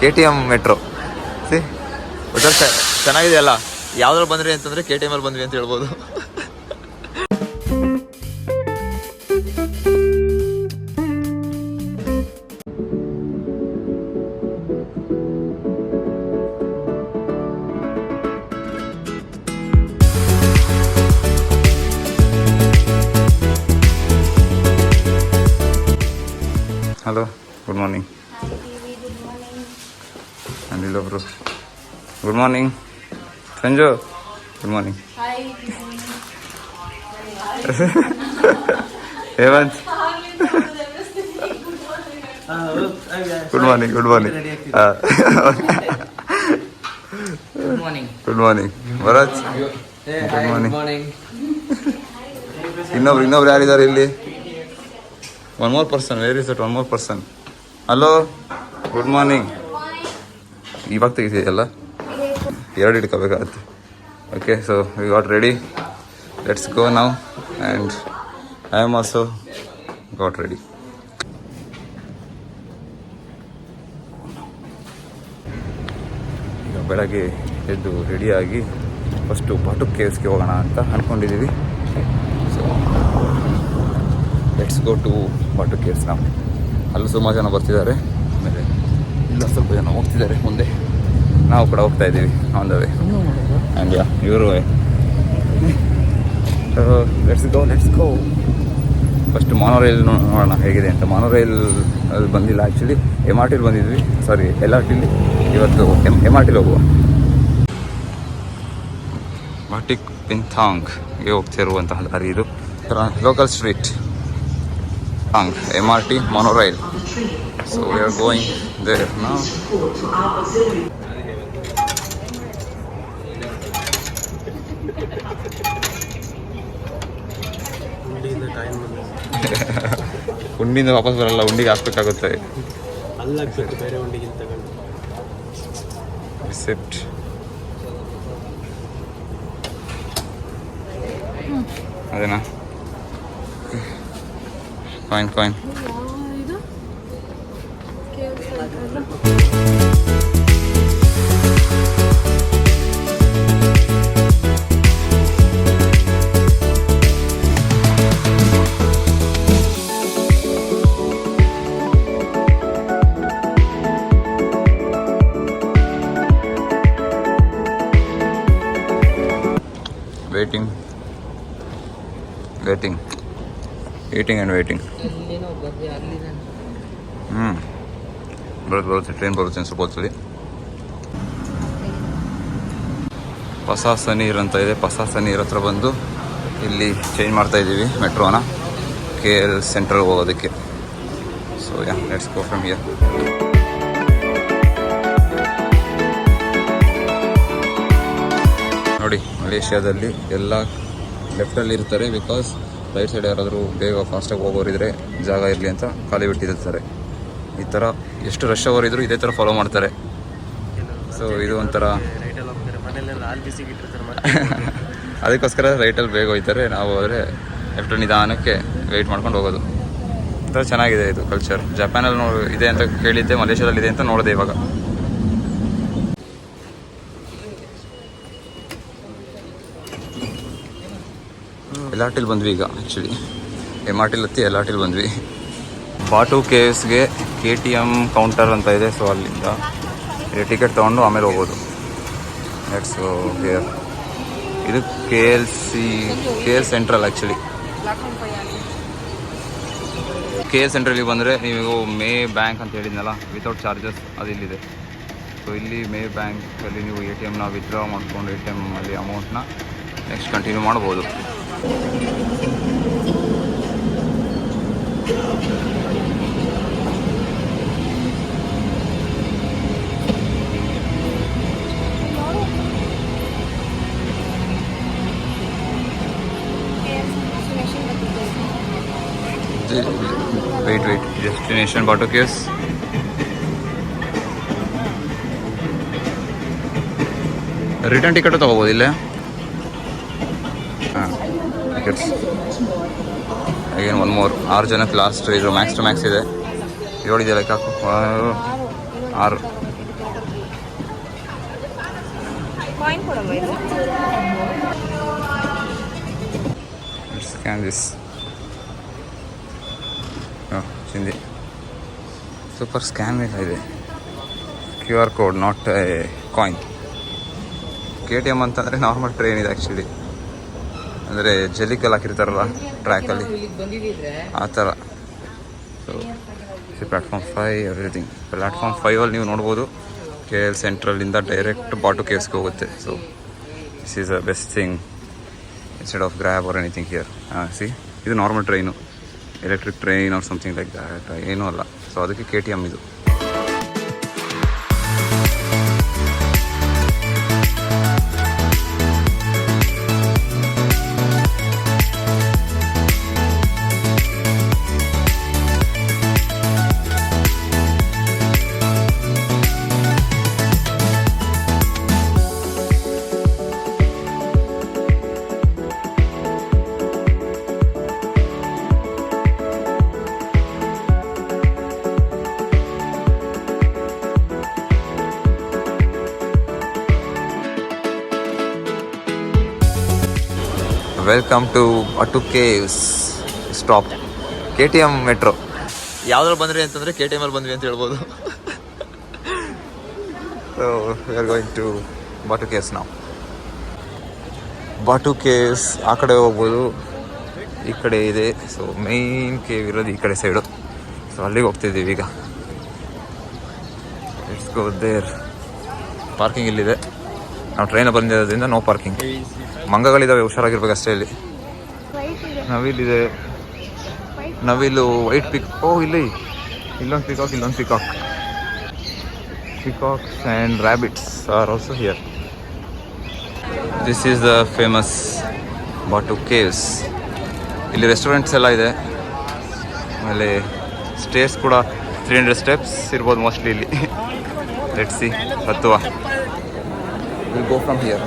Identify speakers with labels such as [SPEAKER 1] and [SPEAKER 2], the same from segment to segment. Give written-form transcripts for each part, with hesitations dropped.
[SPEAKER 1] KTM metro C ಚೆನ್ನಾಗಿದೆ ಅಲ್ಲ. ಯಾವ್ದ್ರಲ್ಲಿ ಬಂದ್ರಿ ಅಂತಂದ್ರೆ KTM ಅಲ್ಲಿ ಬಂದ್ವಿ ಅಂತ ಹೇಳ್ಬೋದು. Hello, good morning. ಅಲ್ಲಿಲ್ಲೊಬ್ರು good morning. Sanju good morning. Hemant good morning. Good morning. Good morning. Bharat good morning. ಇನ್ನೊಬ್ರು ಯಾರಿದ್ದಾರೆ ಇಲ್ಲಿ? One more person. Where is that one more person? Hello, good morning. ಇವಾಗ ತೆಗಿತಿದೆಯಲ್ಲ, ಎರಡು ಹಿಡ್ಕೋಬೇಕಾಗತ್ತೆ. Okay, so we got ready. Let's go now. And I am also got ready. ಈಗ ಬೆಳಗ್ಗೆ ಎದ್ದು ರೆಡಿಯಾಗಿ ಫಸ್ಟು ಬಾಟು ಕೇವ್ಸ್ಗೆ ಹೋಗೋಣ ಅಂತ ಅಂದ್ಕೊಂಡಿದ್ದೀವಿ. So let's go to Batu caves. ನಾವು ಅಲ್ಲೂ ಸುಮಾರು ಜನ ಬರ್ತಿದ್ದಾರೆ, ಆಮೇಲೆ ಇಲ್ಲ ಸ್ವಲ್ಪ ಜನ ಹೋಗ್ತಿದ್ದಾರೆ ಮುಂದೆ. ನಾವು ಕೂಡ ಹೋಗ್ತಾ ಇದ್ದೀವಿ ಆನ್ ದ ವೇ. ಆ್ಯಂಡ್ ಇವರು ಲೆಟ್ಸ್ ಗೋ. ಫಸ್ಟ್ ಮಾನೋರೈಲ್ ನೋಡೋಣ ಹೇಗಿದೆ ಅಂತ. ಮಾನೋರೈಲ್ ಅಲ್ಲಿ ಬಂದಿಲ್ಲ ಆ್ಯಕ್ಚುಲಿ, MRTಲಿ ಬಂದಿದ್ವಿ. ಸಾರಿ, LRTಲಿ. ಇವತ್ತು MRTಲಿ ಹೋಗುವ. ಬಾಟಿಕ್ ಪಿಂಥಾಂಗ್ಗೆ ಹೋಗ್ತಿರುವಂತಹ ದಾರಿ ಇದು. Local street MRT monorail. So we are going there now. ಉಂಡಿಯಿಂದ ವಾಪಸ್ ಬರಲ್ಲ, ಉಂಡಿಗೆ ಹಾಕ್ಬೇಕಾಗುತ್ತೆ. ರಿಸಿಪ್ಟ್. ಅದೇನಾ? ಕಾಯಿನ್. Eating and waiting. ಬರುತ್ತೆ ಟ್ರೈನ್ ಬರುತ್ತೆ ಸ್ವಲ್ಪ ಹೊತ್ತಲ್ಲಿ. ಪಸಾಸ ನೀರು ಅಂತ ಇದೆ. ಪಸಾಸ ನೀರು ಹತ್ರ ಬಂದು ಇಲ್ಲಿ ಚೇಂಜ್ ಮಾಡ್ತಾ ಇದ್ದೀವಿ ಮೆಟ್ರೋನ KL ಸೆಂಟ್ರಲ್ ಹೋಗೋದಕ್ಕೆ. So let's go from here. ನೋಡಿ, ಮಲೇಷ್ಯಾದಲ್ಲಿ ಎಲ್ಲ ಲೆಫ್ಟಲ್ಲಿ ಇರ್ತಾರೆ. ಬಿಕಾಸ್ ರೈಟ್ ಸೈಡ್ ಯಾರಾದರೂ ಬೇಗ ಫಾಸ್ಟಾಗಿ ಹೋಗೋರಿದ್ರೆ ಜಾಗ ಇರಲಿ ಅಂತ ಖಾಲಿ ಬಿಟ್ಟಿರ್ತಾರೆ. ಈ ಥರ ಎಷ್ಟು ರಶ್ ಅವರಿದ್ರು ಇದೇ ಥರ ಫಾಲೋ ಮಾಡ್ತಾರೆ. ಸೊ ಇದು ಒಂಥರ ಅದಕ್ಕೋಸ್ಕರ ರೈಟಲ್ಲಿ ಬೇಗ ಹೋಗ್ತಾರೆ. ನಾವು ಹೋದರೆ ಲೆಫ್ಟ್ ನಿಧಾನಕ್ಕೆ ವೆಯ್ಟ್ ಮಾಡ್ಕೊಂಡು ಹೋಗೋದು. ಒಂಥರ ಚೆನ್ನಾಗಿದೆ ಇದು ಕಲ್ಚರ್. ಜಪಾನಲ್ಲಿ ಇದೆ ಅಂತ ಕೇಳಿದ್ದೆ, ಮಲೇಷ್ಯಾದಲ್ಲಿ ಇದೆ ಅಂತ ನೋಡಿದೆ ಇವಾಗ. LRTಲಿ ಬಂದ್ವಿ ಈಗ. ಆ್ಯಕ್ಚುಲಿ MRTಲಿ ಹತ್ತಿ LRTಲಿ ಬಂದ್ವಿ. ಬಾಟು ಕೇವ್ಸ್ಗೆ KTM ಕೌಂಟರ್ ಅಂತ ಇದೆ. ಸೊ ಅಲ್ಲಿಂದ ಟಿಕೆಟ್ ತೊಗೊಂಡು ಆಮೇಲೆ ಹೋಗೋದು. Let's go here. ಇದು KL ಸೆಂಟ್ರಲ್. ಆ್ಯಕ್ಚುಲಿ KL ಸೆಂಟ್ರಲಿಗೆ ಬಂದರೆ ನೀವು ಮೇ ಬ್ಯಾಂಕ್ ಅಂತ ಹೇಳಿದ್ನಲ್ಲ, ವಿತೌಟ್ ಚಾರ್ಜಸ್ ಅದು ಇಲ್ಲಿದೆ. ಸೊ ಇಲ್ಲಿ ಮೇ ಬ್ಯಾಂಕಲ್ಲಿ ನೀವು ATMನ ವಿತ್ಡ್ರಾ ಮಾಡಿಕೊಂಡು ATM ಅಲ್ಲಿ ಅಮೌಂಟ್ನ ನೆಕ್ಸ್ಟ್ ಕಂಟಿನ್ಯೂ ಮಾಡ್ಬೋದು. Wait. Destination Bato Caves. Return ticket ತೊಗೋಬೋದು ಇಲ್ಲೇ. ಹಾಂ, ಟಿಕೆಟ್ಸ್ ಅಗೇನ್ ಒನ್ ಮೋರ್. 6 ಜನಕ್ಕೆ ಲಾಸ್ಟ್. ಇದು ಮ್ಯಾಕ್ಸ್ ಟು ಮ್ಯಾಕ್ಸ್ ಇದೆ. 7 ಇದೆಯಲ್ಲ, ಹಾಕು. 6
[SPEAKER 2] ಕಾಯಿನ್ ಕೊಡಮ್ಮ ಇದು.
[SPEAKER 1] Scan this. ಚಿಂದಿ ಸೂಪರ್ ಸ್ಕ್ಯಾನ್ ಇದೆ. Q R code, not a coin. KTM ಅಂತಂದರೆ ನಾರ್ಮಲ್ ಟ್ರೈನ್ ಇದೆ ಆ್ಯಕ್ಚುಲಿ, ಅಂದರೆ ಜಲ್ಲಿಕಲ್ಲಿ ಹಾಕಿರ್ತಾರಲ್ಲ ಟ್ರ್ಯಾಕಲ್ಲಿ ಆ ಥರ. So platform 5 everything. ಪ್ಲ್ಯಾಟ್ಫಾರ್ಮ್ 5ಅಲ್ಲಿ ನೀವು ನೋಡ್ಬೋದು KL ಸೆಂಟ್ರಲಿಂದ ಡೈರೆಕ್ಟ್ ಬಾಟು ಕೇವ್ಸ್ಗೆ ಹೋಗುತ್ತೆ. So this is a best thing instead of Grab or anything here. See, ಇದು normal train, electric train or something like that ಏನೂ ಅಲ್ಲ. ಸೊ ಅದಕ್ಕೆ KTM ಇದು. Welcome to Batu caves stop. KTM metro. ಯಾವ್ದ್ರಲ್ಲಿ ಬಂದ್ರಿ ಅಂತಂದರೆ KTMಲ್ಲಿ ಬಂದ್ವಿ ಅಂತ ಹೇಳ್ಬೋದು. So we are going to Batu caves ನಾವು. ಬಾಟು ಕೇವ್ಸ್ ಆ ಕಡೆ ಹೋಗ್ಬೋದು, ಈ ಕಡೆ ಇದೆ. ಸೊ ಮೈನ್ ಕೇವ್ ಇರೋದು ಈ ಕಡೆ ಸೈಡು. ಸೊ ಅಲ್ಲಿಗೆ ಹೋಗ್ತಿದ್ದೀವಿ ಈಗ. It's go there. ಪಾರ್ಕಿಂಗ್ ಇಲ್ಲಿದೆ. ನಾವು ಟ್ರೈನ್ ಬಂದಿರೋದ್ರಿಂದ ನೋ ಪಾರ್ಕಿಂಗ್. ಮಂಗಗಳಿದ್ದಾವೆ, ಹುಷಾರಾಗಿರ್ಬೇಕು ಅಷ್ಟೇ. ಇಲ್ಲಿ ನವಿಲಿದೆ, ನವಿಲು, ವೈಟ್ ಪಿಕ್. ಇಲ್ಲೊಂದು ಪಿಕಾಕ್, ಇಲ್ಲೊಂದು peacock. Peacocks and rabbits are also here. This is the famous Batu caves. ಇಲ್ಲಿ ರೆಸ್ಟೋರೆಂಟ್ಸ್ ಎಲ್ಲ ಇದೆ. ಆಮೇಲೆ ಸ್ಟೇರ್ಸ್ ಕೂಡ 300 ಸ್ಟೆಪ್ಸ್ ಇರ್ಬೋದು ಮೋಸ್ಟ್ಲಿ ಇಲ್ಲಿ. ಲೆಟ್ಸ್ ಸಿ, ಹತ್ತುವ. Will go from here.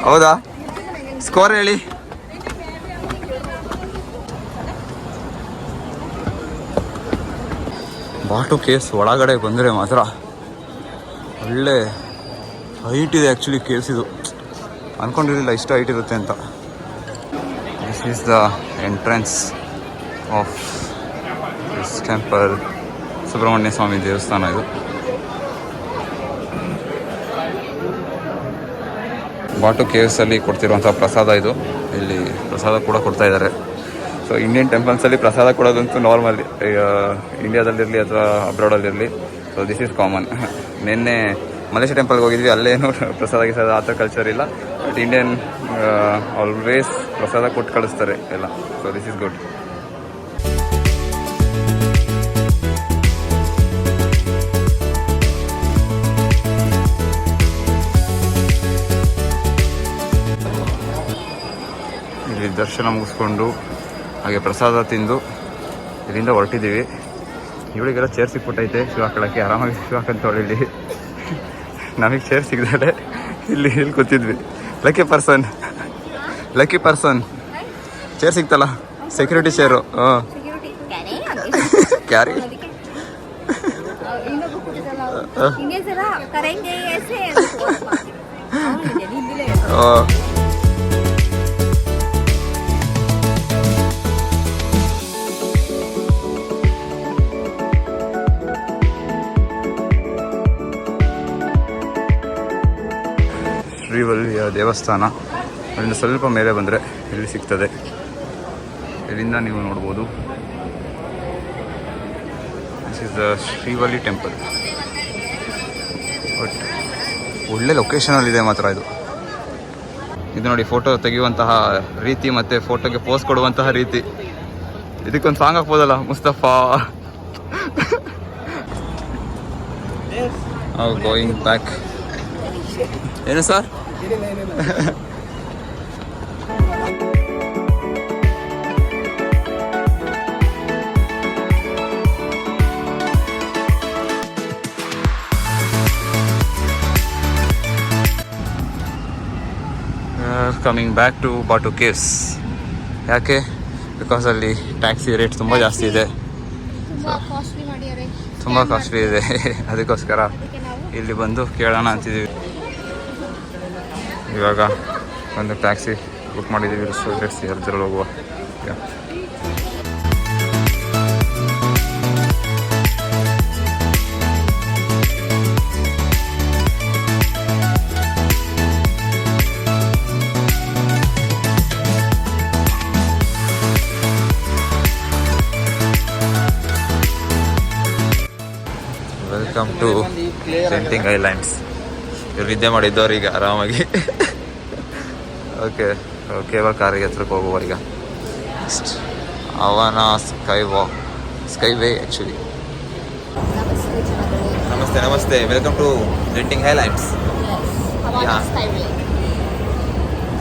[SPEAKER 1] ಹೌದಾ? ಸ್ಕೋರ್ ಹೇಳಿ. ಬಾಟು ಕೇವ್ಸ್ ಒಳಗಡೆ ಬಂದರೆ ಮಾತ್ರ ಒಳ್ಳೆ ಹೈಟ್ ಇದೆ ಆ್ಯಕ್ಚುಲಿ. ಕೇವ್ಸ್ ಇದು ಅಂದ್ಕೊಂಡಿರಲಿಲ್ಲ ಇಷ್ಟು ಹೈಟ್ ಇರುತ್ತೆ ಅಂತ. This is the entrance of this temple. Subramanya Swami ದೇವಸ್ಥಾನ ಇದು. ಬಾಟು ಕೇವ್ಸಲ್ಲಿ ಕೊಡ್ತಿರುವಂಥ ಪ್ರಸಾದ ಇದು. ಇಲ್ಲಿ ಪ್ರಸಾದ ಕೂಡ ಕೊಡ್ತಾ ಇದ್ದಾರೆ. ಸೊ ಇಂಡಿಯನ್ ಟೆಂಪಲ್ಸಲ್ಲಿ ಪ್ರಸಾದ ಕೊಡೋದಂತೂ ನಾರ್ಮಲ್, ಇಂಡಿಯಾದಲ್ಲಿರಲಿ ಅಥವಾ ಅಬ್ರಾಡಲ್ಲಿರಲಿ. So this is common. ನಿನ್ನೆ ಮಲೇಷ್ಯಾ ಟೆಂಪಲ್ಗೆ ಹೋಗಿದ್ವಿ, ಅಲ್ಲೇನು ಪ್ರಸಾದ ಗಿಸಾದ ಆ ಥರ ಕಲ್ಚರ್ ಇಲ್ಲ. ಬಟ್ ಇಂಡಿಯನ್ ಆಲ್ವೇಸ್ ಪ್ರಸಾದ ಕೊಟ್ಟು ಕಳಿಸ್ತಾರೆ ಎಲ್ಲ. So this is good. ಇಲ್ಲಿ ದರ್ಶನ ಮುಗಿಸ್ಕೊಂಡು ಹಾಗೆ ಪ್ರಸಾದ ತಿಂದು ಇಲ್ಲಿಂದ ಹೊರಟಿದ್ದೀವಿ. ಇವಳಿಗೆಲ್ಲ ಚೇರ್ ಸಿಕ್ಬಿಟ್ಟೈತೆ ಶಿವ ಹಾಕೊಳ್ಳೋಕ್ಕೆ. ಆರಾಮಾಗಿ ಶಿವ ಹಾಕಂತವಳು ಇಲ್ಲಿ. ನಮಗೆ ಚೇರ್ ಸಿಗದೆ ಇಲ್ಲಿ ಕೂತಿದ್ವಿ. ಲಕ್ಕಿ ಪರ್ಸನ್ ಚೇರ್ ಸಿಗ್ತಲ್ಲ, ಸೆಕ್ಯೂರಿಟಿ ಚೇರು. ಕ್ಯಾರಿ ಶ್ರೀವಲ್ಲಿಯ ದೇವಸ್ಥಾನ. ಅಲ್ಲಿಂದ ಸ್ವಲ್ಪ ಮೇಲೆ ಬಂದರೆ ಇಲ್ಲಿ ಸಿಗ್ತದೆ. ಇಲ್ಲಿಂದ ನೀವು ನೋಡ್ಬೋದು. This is the Srivalli temple. But ಒಳ್ಳೆ ಲೊಕೇಶನಲ್ಲಿದೆ ಮಾತ್ರ ಇದು. ಇದು ನೋಡಿ, ಫೋಟೋ ತೆಗೆಯುವಂತಹ ರೀತಿ ಮತ್ತು ಫೋಟೋಗೆ ಪೋಸ್ ಕೊಡುವಂತಹ ರೀತಿ. ಇದಕ್ಕೊಂದು ಸಾಂಗ್ ಹಾಕ್ಬೋದಲ್ಲ, ಮುಸ್ತಫಾ. Going back. ಏನು sir? Coming back to Batu caves. ಯಾಕೆ? ಬಿಕಾಸ್ ಅಲ್ಲಿ ಟ್ಯಾಕ್ಸಿ ರೇಟ್ ತುಂಬ ಜಾಸ್ತಿ ಇದೆ. ತುಂಬ ಕಾಸ್ಟ್ಲಿ ಇದೆ. ಅದಕ್ಕೋಸ್ಕರ
[SPEAKER 2] ಅದಕ್ಕೆ ನಾವು
[SPEAKER 1] ಇಲ್ಲಿ ಬಂದು ಕೇಳೋಣ ಅಂತಿದ್ದೀವಿ. ಇವಾಗ ಒಂದು ಟ್ಯಾಕ್ಸಿ ಬುಕ್ ಮಾಡಿದ್ದೀವಿ. ಲೆಟ್ಸ್ ಯಾರ್ದ್ರಲ್ಲಿ ಹೋಗುವ. Welcome to Genting islands. ಇವ್ರು ನಿದ್ದೆ ಮಾಡಿದ್ದವ್ರು ಈಗ ಆರಾಮಾಗಿ. ಓಕೆ, ಕೇಬಲ್ ಕಾರಿಗೆ ಹತ್ರಕ್ಕೆ ಹೋಗುವ ಈಗ. Awana skyway actually. ನಮಸ್ತೆ, welcome to Genting islands.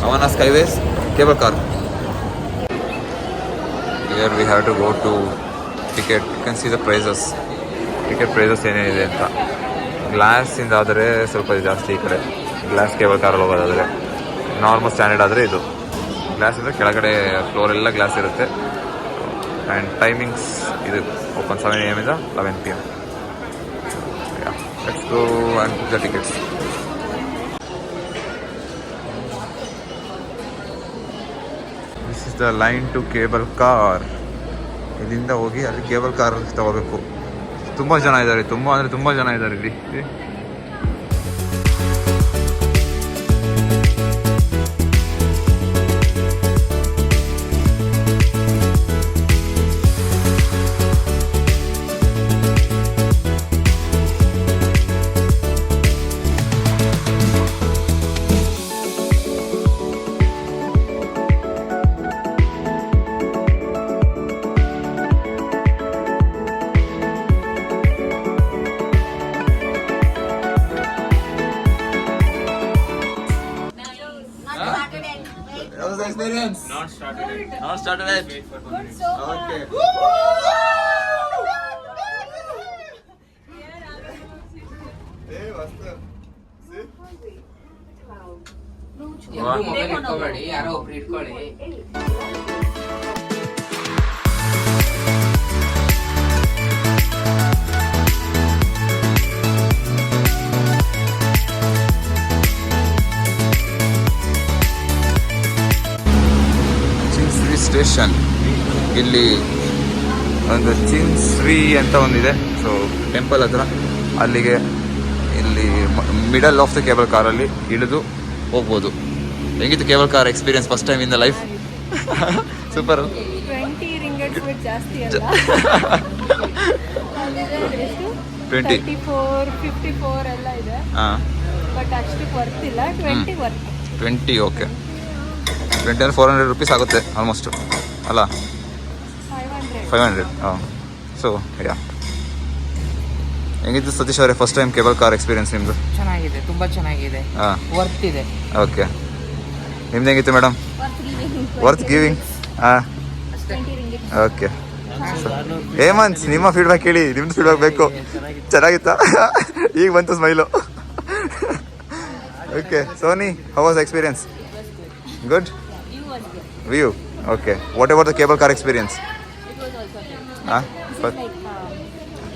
[SPEAKER 1] Awana skyways cable car. Here we have to go to ticket. You can see the prices. Ticket prices ಏನೇನಿದೆ ಅಂತ. ಗ್ಲಾಸಿಂದ ಆದರೆ ಸ್ವಲ್ಪ ಜಾಸ್ತಿ ಈ ಕಡೆ. ಗ್ಲಾಸ್ ಕೇಬಲ್ ಕಾರಲ್ಲಿ ಹೋಗೋದಾದರೆ, ನಾರ್ಮಲ್ ಸ್ಟ್ಯಾಂಡರ್ಡ್ ಆದರೆ ಇದು ಗ್ಲಾಸ್ ಇದ್ದರೆ ಕೆಳಗಡೆ ಫ್ಲೋರೆಲ್ಲ ಗ್ಲಾಸ್ ಇರುತ್ತೆ. ಆ್ಯಂಡ್ ಟೈಮಿಂಗ್ಸ್ ಇದು ಓಪನ್ 7 AM ಇಂದ 11 PM. Let's go and book the tickets. This is the line to cable car. ಇಲ್ಲಿಂದ ಹೋಗಿ ಅಲ್ಲಿ ಕೇಬಲ್ ಕಾರ್ ತಗೋಬೇಕು. ತುಂಬ ಜನ ಇದ್ದಾರೆ, ತುಂಬ ಜನ ಇದ್ದಾರೆ ಇಲ್ಲಿ. How was the experience? Not started yet.
[SPEAKER 2] good so far.
[SPEAKER 1] Okay. Hey, what's up?
[SPEAKER 3] Mobile ಇಟ್ಕೋಬೇಡಿ, ಯಾರೋ ಒಬ್ರು ಇಟ್ಕೊಳ್ಳಿ.
[SPEAKER 1] Chin Swee station. ಇಲ್ಲಿ ಒಂದು ಚಿನ್ಸ್ರಿ ಅಂತ ಒಂದಿದೆ. ಸೊ ಟೆಂಪಲ್ ಹತ್ರ ಅಲ್ಲಿಗೆ ಇಲ್ಲಿ ಮಿಡಲ್ ಆಫ್ ದ ಕೇಬಲ್ ಕಾರಲ್ಲಿ ಇಳಿದು ಹೋಗ್ಬೋದು. ಹೆಂಗಿತ್ತು cable car experience first time in the life? Super.
[SPEAKER 2] 20 ರಿಂಗಟ್ಸ್ ಬಿಟ್ ಜಾಸ್ತಿ ಅಲ್ಲ.
[SPEAKER 1] 20
[SPEAKER 2] 34 54 ಎಲ್ಲ ಇದೆ.
[SPEAKER 1] ಹಾಂ,
[SPEAKER 2] ಬಟ್ ಅಷ್ಟು ವರ್ತಿಲ್ಲ. 20 ವರ್ತ್.
[SPEAKER 1] 20 ಓಕೆ. 20 ಅಂದರೆ 400 rupees ಆಗುತ್ತೆ ಆಲ್ಮೋಸ್ಟ್ ಅಲ್ಲ? 500. ಹಾಂ. ಸೊ ಯಾ, ಹೆಂಗಿತ್ತು ಸತೀಶ್ ಅವರೇ first time cable car experience ನಿಮ್ಮದು?
[SPEAKER 3] ಚೆನ್ನಾಗಿದೆ, ತುಂಬಾ ಚೆನ್ನಾಗಿದೆ.
[SPEAKER 1] ಹಾಂ,
[SPEAKER 3] ವರ್ತ್ ಇದೆ.
[SPEAKER 1] ಓಕೆ. ನಿಮ್ದು ಹೆಂಗಿತ್ತು ಮೇಡಮ್? Worth giving. ಹಾಂ,
[SPEAKER 2] 20 ರಿಂಗಿಟ್ಸ್.
[SPEAKER 1] ಓಕೆ. ಹೇಮಂತ್, ನಿಮ್ಮ ಫೀಡ್ಬ್ಯಾಕ್ ಹೇಳಿ. ನಿಮ್ದು ಫೀಡ್ಬ್ಯಾಕ್ ಬೇಕು. ಚೆನ್ನಾಗಿತ್ತಾ? ಈಗ ಬಂತು smile. Okay. Soni, how was experience? Good. View. Okay. What about the cable car experience?
[SPEAKER 2] It was also good.
[SPEAKER 1] Huh?
[SPEAKER 2] This
[SPEAKER 1] But
[SPEAKER 2] is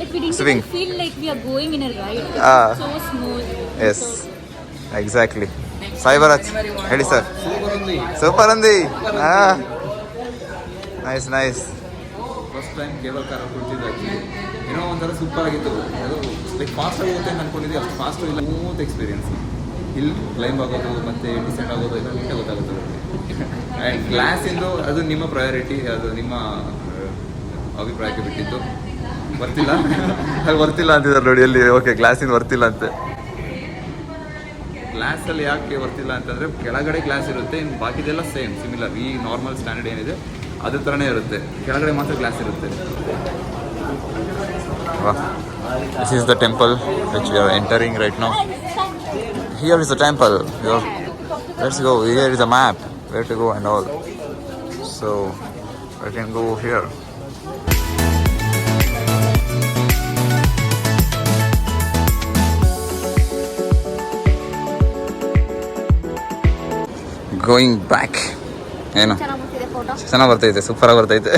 [SPEAKER 2] like we didn't
[SPEAKER 1] Swing.
[SPEAKER 2] even feel like we are going in a ride. So smooth.
[SPEAKER 1] yes, exactly. Sai Bharat, ಹೇಳಿ ಸರ್. Super ಅಂದಿ. Nice. First time cable car ಕೊಡ್ತಿದ್ದು actually ಏನೋ ಒಂಥರ super ಆಗಿತ್ತು. ಅದು like fast ಆಗುತ್ತೆ ಅಂತ ಅನ್ಕೊಂಡಿದ್ದೆ. ಅಷ್ಟು ಫಾಸ್ಟು ಇಲ್ಲ, ಸ್ಮೂತ್ ಎಕ್ಸ್ಪೀರಿಯನ್ಸ್. ಹಿಲ್ ಕ್ಲೈಂಬ್ ಆಗೋದು ಮತ್ತು ಡಿಸೆಂಡ್ ಆಗೋದು ಎಲ್ಲ ನೀಟಾಗಿ ಗೊತ್ತಾಗುತ್ತೆ. ಆ್ಯಂಡ್ ಗ್ಲಾಸಿಂದು ಅದು ನಿಮ್ಮ ಪ್ರಯಾರಿಟಿ, ಅದು ನಿಮ್ಮ ಅಭಿಪ್ರಾಯಕ್ಕೆ ಬಿಟ್ಟಿದ್ದು. ಬರ್ತಿಲ್ಲ ಅಲ್ಲಿ ಬರ್ತಿಲ್ಲ ಅಂತಿದ್ದಾರೆ ನೋಡಿ ಅಲ್ಲಿ. ಓಕೆ, ಗ್ಲಾಸಿಂದ ಬರ್ತಿಲ್ಲ ಅಂತೆ. ಗ್ಲಾಸಲ್ಲಿ ಯಾಕೆ ಬರ್ತಿಲ್ಲ ಅಂತಂದರೆ ಕೆಳಗಡೆ ಗ್ಲಾಸ್ ಇರುತ್ತೆ, ಇನ್ನು ಬಾಕಿದೆಲ್ಲ ಸೇಮ್ ಸಿಮಿಲರ್. ಈ ನಾರ್ಮಲ್ ಸ್ಟ್ಯಾಂಡರ್ಡ್ ಏನಿದೆ ಅದ್ರ ಥರನೇ ಇರುತ್ತೆ, ಕೆಳಗಡೆ ಮಾತ್ರ ಗ್ಲಾಸ್ ಇರುತ್ತೆ. This is the temple which we are entering right now. Here is the temple. Let's go. Here is a map where to go and all. So I can go here. Going back. ಏನು ಚೆನ್ನಾಗಿ ಬರ್ತೈತೆ, ಸೂಪರಾಗಿ ಬರ್ತೈತೆ.